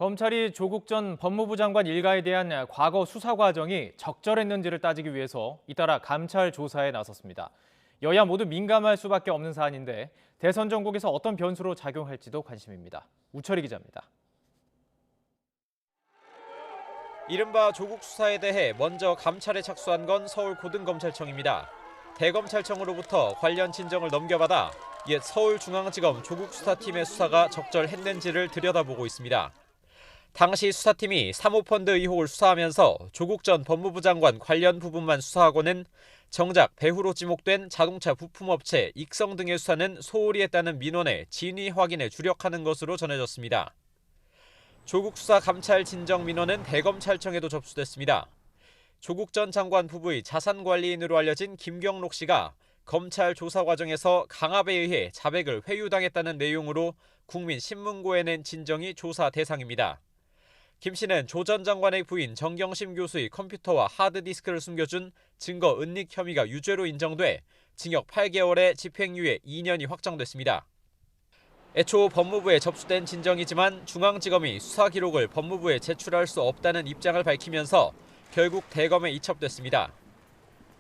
검찰이 조국 전 법무부 장관 일가에 대한 과거 수사 과정이 적절했는지를 따지기 위해서 잇따라 감찰 조사에 나섰습니다. 여야 모두 민감할 수밖에 없는 사안인데 대선 전국에서 어떤 변수로 작용할지도 관심입니다. 우철희 기자입니다. 이른바 조국 수사에 대해 먼저 감찰에 착수한 건 서울고등검찰청입니다. 대검찰청으로부터 관련 진정을 넘겨받아 옛 서울중앙지검 조국수사팀의 수사가 적절했는지를 들여다보고 있습니다. 당시 수사팀이 사모펀드 의혹을 수사하면서 조국 전 법무부 장관 관련 부분만 수사하고는 정작 배후로 지목된 자동차 부품업체 익성 등의 수사는 소홀히 했다는 민원의 진위 확인에 주력하는 것으로 전해졌습니다. 조국 수사 감찰 진정 민원은 대검찰청에도 접수됐습니다. 조국 전 장관 부부의 자산관리인으로 알려진 김경록 씨가 검찰 조사 과정에서 강압에 의해 자백을 회유당했다는 내용으로 국민신문고에 낸 진정이 조사 대상입니다. 김 씨는 조 전 장관의 부인 정경심 교수의 컴퓨터와 하드디스크를 숨겨준 증거 은닉 혐의가 유죄로 인정돼 징역 8개월에 집행유예 2년이 확정됐습니다. 애초 법무부에 접수된 진정이지만 중앙지검이 수사 기록을 법무부에 제출할 수 없다는 입장을 밝히면서 결국 대검에 이첩됐습니다.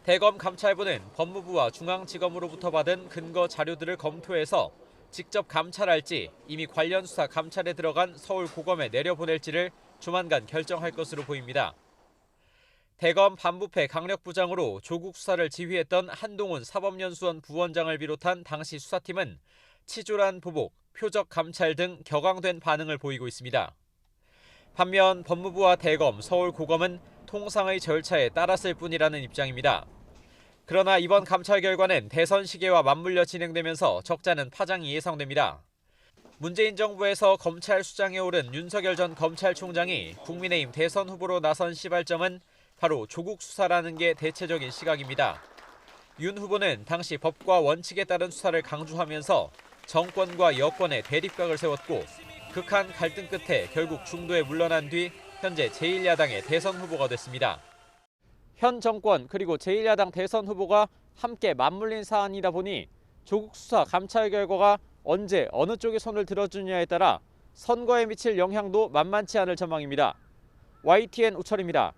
대검 감찰부는 법무부와 중앙지검으로부터 받은 근거 자료들을 검토해서 직접 감찰할지 이미 관련 수사 감찰에 들어간 서울고검에 내려보낼지를 조만간 결정할 것으로 보입니다. 대검 반부패 강력부장으로 조국 수사를 지휘했던 한동훈 사법연수원 부원장을 비롯한 당시 수사팀은 치졸한 보복, 표적 감찰 등 격앙된 반응을 보이고 있습니다. 반면 법무부와 대검, 서울고검은 통상의 절차에 따랐을 뿐이라는 입장입니다. 그러나 이번 감찰 결과는 대선 시기와 맞물려 진행되면서 적잖은 파장이 예상됩니다. 문재인 정부에서 검찰 수장에 오른 윤석열 전 검찰총장이 국민의힘 대선 후보로 나선 시발점은 바로 조국 수사라는 게 대체적인 시각입니다. 윤 후보는 당시 법과 원칙에 따른 수사를 강조하면서 정권과 여권의 대립각을 세웠고 극한 갈등 끝에 결국 중도에 물러난 뒤 현재 제1야당의 대선 후보가 됐습니다. 현 정권 그리고 제1야당 대선 후보가 함께 맞물린 사안이다 보니 조국 수사 감찰 결과가 언제 어느 쪽의 손을 들어주느냐에 따라 선거에 미칠 영향도 만만치 않을 전망입니다. YTN 우철입니다.